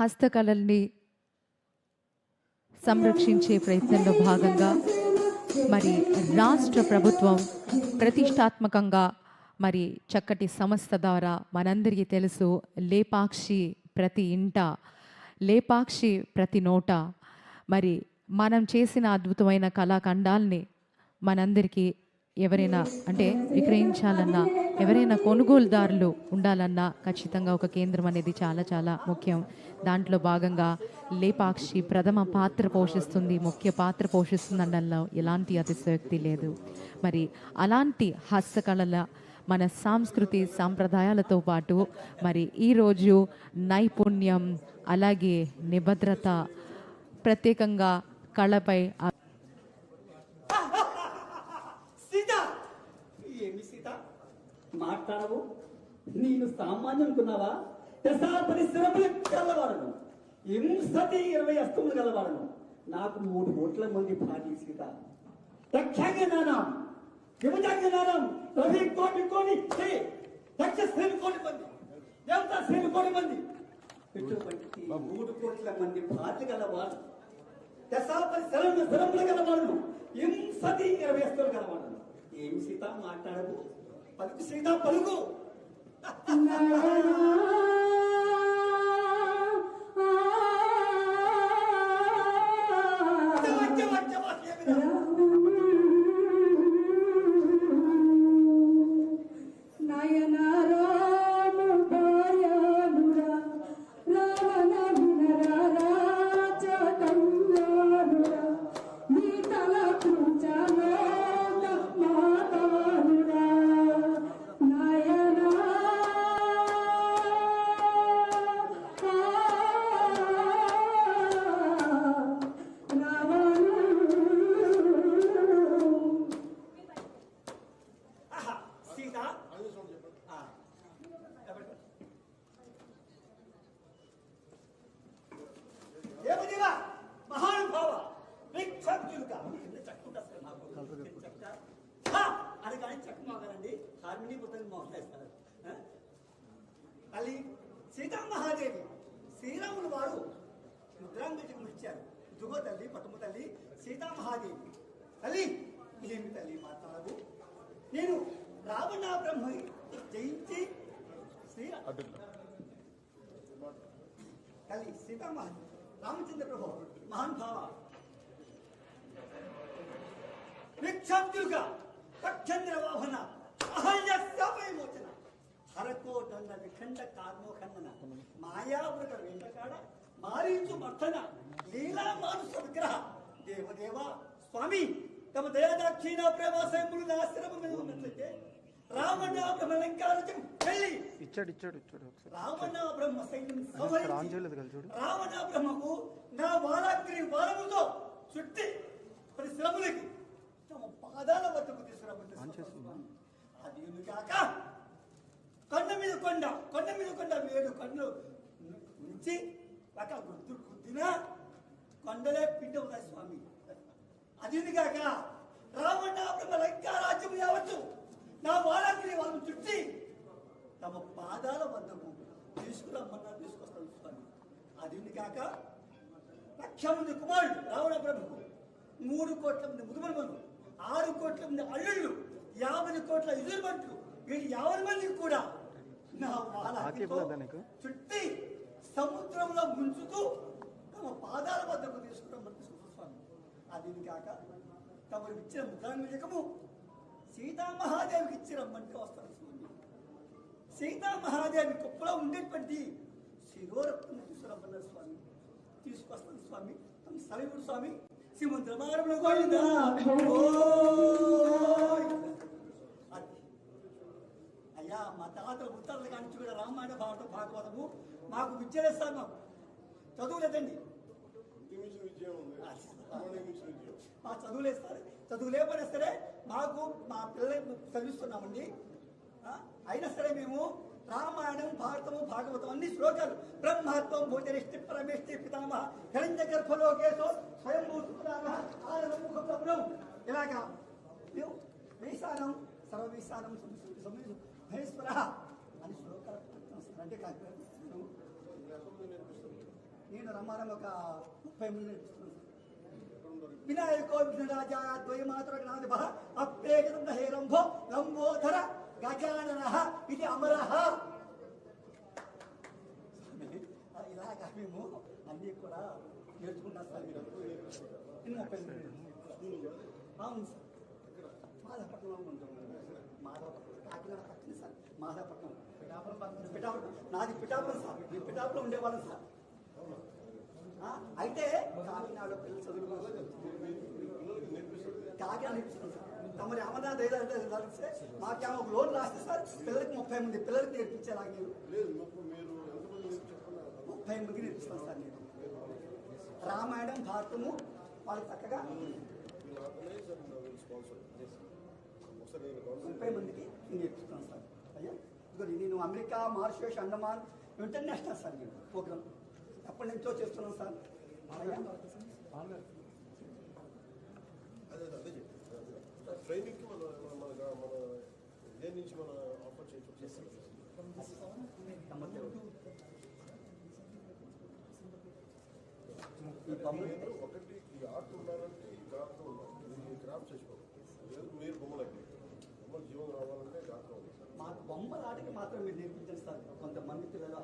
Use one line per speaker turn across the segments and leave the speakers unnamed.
హస్తకళల్ని సంరక్షించే ప్రయత్నంలో భాగంగా మరి రాష్ట్ర ప్రభుత్వం ప్రతిష్టాత్మకంగా మరి చక్కటి సంస్థ ద్వారా మనందరికీ తెలుసు లేపాక్షి ప్రతి ఇంట, లేపాక్షి ప్రతి నోట. మరి మనం చేసిన అద్భుతమైన కళాఖండాల్ని మనందరికీ ఎవరైనా అంటే విక్రయించాలన్నా, ఎవరైనా కొనుగోలుదారులు ఉండాలన్నా ఖచ్చితంగా ఒక కేంద్రం అనేది చాలా చాలా ముఖ్యం. దాంట్లో భాగంగా లేపాక్షి ప్రథమ పాత్ర పోషిస్తుంది, ముఖ్య పాత్ర పోషిస్తుంది అనడంలో ఎలాంటి అతిశయోక్తి లేదు. మరి అలాంటి హస్తకళల మన సాంస్కృతి సాంప్రదాయాలతో పాటు మరి ఈరోజు నైపుణ్యం అలాగే నిబద్ధత ప్రత్యేకంగా కళపై
మాట్లాడవు. నేను సామాన్యం అనుకున్నావా? పరిశ్రమలు గలవాడను, 20 అస్తములు గలవాడను. నాకు 3 కోట్ల మంది భార్య సీత. దక్షాంగనానం, యువజాంగనానం, రవి కోటి కోటి, దక్ష శ్రేణి కోటి మంది, దేవతా శ్రేణి కోటి మంది, ఇటువంటి 3 కోట్ల మంది భార్య గలవాడు. పరిశ్రమలు గలవాడను, 20 అస్తములు గలవాడను. ఏమి సీత మాట్లాడవు? పలుకు సీత పలుకు. తల్లి సీతామహాదేవి శ్రీరాములు వారు ముద్రాంగజకం ఇచ్చారు. దుగో తల్లి, పట్టుము తల్లి సీతామహాదేవి. తల్లి ఏమి తల్లి మాట్లాడవు? నేను రావణ బ్రహ్మ జయించి తల్లి సీతామహాదేవి రామచంద్ర ప్రభు మహాన్ భావ విక్షాబ్దులుగా పక్షంద్ర వాహన అహల్య శాపవిమోచన హరకోటన్న విఖండ కార్మోఖండన మాయావృత వెంకటాడ మారీచు మర్దన లీలా మానుష విగ్రహ దేవదేవ స్వామి తమ దయాదాక్షిణ ప్రేమాశయములు నాశనము మీద ఉన్నట్లయితే రావణ బ్రహ్మ లంకారజం వెళ్ళి
ఇచ్చాడు
రావణ బ్రహ్మ సైన్యం రావణ బ్రహ్మకు నా వారాగ్రి వారముతో చుట్టి పరిశ్రమలకి తమ పాదాల వద్దకు తీసుకురాబట్టి అది కాక కొండ మీద కొండ 7 కొండలు నుంచి ఒక గుద్దినా కొండలే పిండి ఉన్నాయి స్వామి. అది కాక రావణ బ్రహ్మ లంకారాజ్యం యావచ్చు నా వారాగ్ని వాళ్ళని చుట్టి తమ పాదాల వద్దకు తీసుకురమ్మన్నా తీసుకొస్తాను స్వామి. అది కాక 1,00,000 మంది కుమారుడు రావణ బ్రహ్మకు, 3 కోట్ల మంది ముదుమనుమలు, 6 కోట్ల మంది అల్లుళ్ళు, 50 కోట్ల ఎదురుబంట్లు, వీళ్ళు 50 మందికి కూడా నా వారాగ్నితో చుట్టి సముద్రంలో ముంచుతూ తమ పాదాల వద్దకు తీసుకురమ్మని స్వామి. అది కాక తమరు ఇచ్చిన ముద్రాంగజకము సీతామహాదేవికి ఇచ్చి రమ్మంటే వస్తాను స్వామి. సీతామహాదేవి కుప్పలో ఉండేటువంటి శిరోరక్తం తీసుకురమ్మన్నారు స్వామి. తీసుకొస్తాను స్వామి. తమ సరైన స్వామి శ్రీమంత్రమారంలో గోవిందా. అయ్యా మా తాతల ఉత్తరాలు కానించి కూడా రామాయణ భాగవతము మాకు విద్యలేస్తారు. మాకు చదువులేదండి, మా చదువులే పడే సరే మాకు మా పిల్లలు చదివిస్తున్నామండి. అయినా సరే మేము రామాయణం భారతము భాగవతం అన్ని శ్లోకాలు బ్రహ్మత్వం భూజనిష్టి పరమేష్టి పితామహ హిరణ్య గర్భలోకేశో స్వయంభూతురామ ఆనందం ఇలాగా మేము వేసానం సర్వవేశానం మహేశ్వర అని శ్లోకాలు అంటే కాదు నేను రమ్మానం ఒక 30 మంది నేర్పిస్తున్నాను. వినాయకో విఘ్నరాజా ద్వయమాత్ర జ్ఞానదిభ అప్రేగతం హేరంభో లంబోధర గజానన ఇది అమరః. ఇలాగా మేము అన్నీ కూడా నేర్చుకుంటాం సార్. మీరు 30 మంది. అవును సార్, మాధవపట్నంలో ఉంటాం. మాధవపట్నం కాకినాడ పక్కనే సార్. మాధవపట్నం పిఠాపురం నాది పిఠాపురం సార్. నేను పిఠాపురం ఉండేవాళ్ళం సార్. అయితే కాకినాడలో పిల్లలు చదువుకోవాలి, కాకినాడ నేర్పిస్తున్నాం సార్. తమరి అమర్నాథ్ తెలిస్తే మాకేమో ఒక లోన్ రాస్తే సార్ పిల్లలకి 30 మంది పిల్లలకి నేర్పించేలాగా నేను 30 మందికి నేర్పిస్తాను సార్. నేను రామాయణం భారతము వాళ్ళకి చక్కగా 30 మందికి నేర్పిస్తున్నాను సార్. అయ్యా ఇదిగోండి, నేను America, Mauritius, Andaman international sir. నేను ప్రోగ్రామ్ ఎప్పటి నుంచో చేస్తున్నాను సార్.
ట్రైనింగ్కి మన దేని నుంచి మన ఆఫర్ చేయొచ్చు. ఒకటి ఈ ఆర్ట్ ఉండాలంటే ఈ గాత్రం ఉండాలి. ఈ క్రాఫ్ట్ చేసుకోవాలి. మీరు బొమ్మలకి బొమ్మలు జీవం రావాలంటే గాత్రం ఉంది.
మాకు బొమ్మల ఆటకి మాత్రం మీరు నేర్పించండి సార్. కొంతమంది పిల్లలు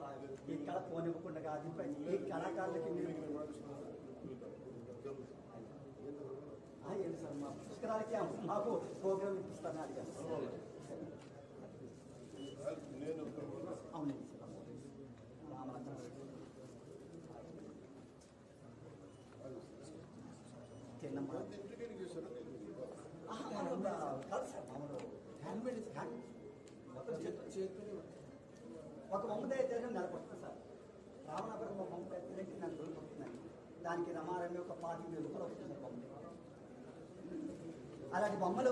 ఈ కళ పోనివ్వకుండా కాదు. ఈ కళాకారులకి ఏంటి సార్ మా పుష్కరాలకి మాకు ప్రోగ్రామ్ ఇప్పిస్తాను అడిగాను.
నేను
అవునండి సార్. రామరాజు చిన్నమ్మ
ఇంటికి చేశారు.
కాదు సార్, మామూలు హ్యాండ్మేడ్ ఒక బొమ్మ తయారు చేయడం నెలకొస్తుంది సార్. రావణాపురం ఒక బొమ్మ తయారు చేయడానికి నాకు రోజులు వస్తుందండి. దానికి రమారమ్య ఒక 25,000 రూపాయలు వస్తుంది సార్ బొమ్మ. అలాంటి బొమ్మలు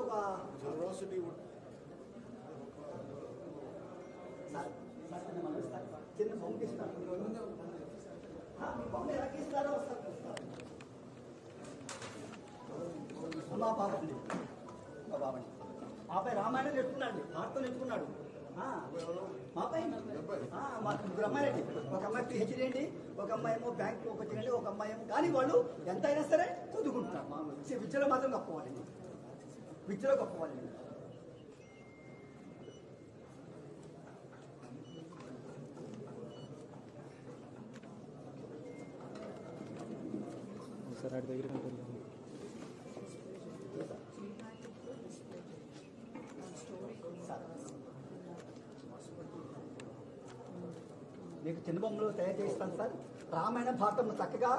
ఒక
జనరాసిటీ
సార్ చిన్న బొమ్మ ఇస్తాను. బొమ్మ ఎలా ఇస్తారో వస్తారు. మా బాబండి మా బాబండి మా అబ్బాయి రామాయణం నేర్చుకున్నాడు, భారతం నేర్చుకున్నాడు. మా అబ్బాయి మాకు 3 అమ్మాయిలండి. ఒక అమ్మాయి PhD అండి, ఒక అమ్మాయి ఏమో బ్యాంకులో వచ్చిందండి, ఒక అమ్మాయి ఏమో. కానీ వాళ్ళు ఎంత అయినా సరే చదువుకుంటున్నారు. మా విద్యలో మాత్రం గొప్పవాళ్ళండి, విద్యలో గొప్పవాళ్ళండి.
సార్ ఆడి దగ్గర
మీకు చిన్న బొమ్మలు తయారు చేస్తాను సార్. రామాయణ భారతం చక్కగా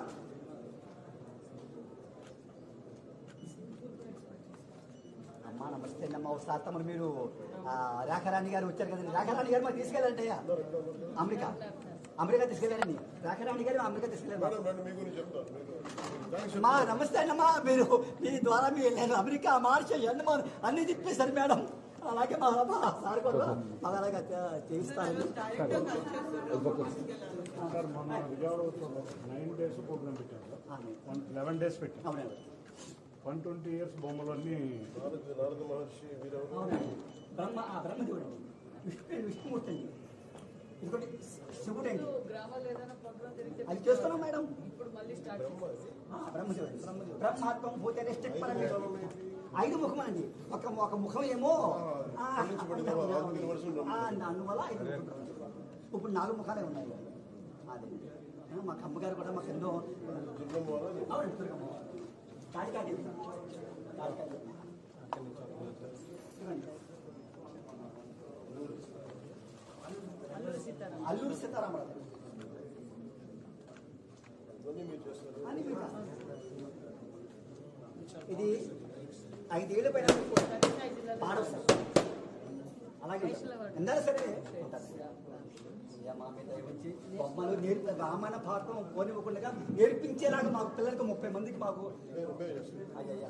అమ్మా నమస్తే అమ్మ. ఒకసారి తమరు మీరు రేఖారాణి గారు వచ్చారు కదండి. రేఖారాణి గారు మాకు తీసుకెళ్ళండి అయ్యా. అమెరికా తీసుకెళ్ళారండి. రేఖారాణి గారు అమెరికా తీసుకెళ్ళారు. మా నమస్తే అమ్మా. మీరు మీ ద్వారా మీరు వెళ్ళారు అమెరికా, మారిషస్, అండమాన్ అన్ని తిప్పేశారు మేడం. అలాగే మా సార్ కూడా మాకు అలాగే చేయిస్తారండి.
సార్ మొన్న విజయవాడ 9 days ప్రోగ్రామ్ పెట్టాం సార్. 11 days పెట్టాం.
అవునండి.
120 years బొమ్మలన్నీ
నారద మహర్షి వీరెవరు?
అవునండి. బ్రహ్మదేవుడు అండి, విష్ణుమూర్తి అండి, ఇంకోటి శివుడు అండి. అది చేస్తున్నాం మేడం. బ్రహ్మదేవుడు బ్రహ్మాత్మం భూతేనే స్టెప్ పరంగా 5 ముఖం అండి. ఒక ముఖం ఏమో అందువల్ల 5 ముఖం. ఇప్పుడు 4 ముఖాలే ఉన్నాయి. అదే మాకు అమ్మగారు కూడా మాకు ఎన్నో అవునండి. దుర్గమ్మ కాళికాటి అల్లూరు సీతారామరాజు అని ఇది 5 ఏళ్ళ పైన పాడవు సార్. అలాగే ఎందరూ సరే మా మీద వచ్చి బొమ్మలు రామాయణ భారతం పోనివ్వకుండా నేర్పించేలాగా మాకు పిల్లలకి 30 మందికి మాకు అయ్యా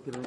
Thank you.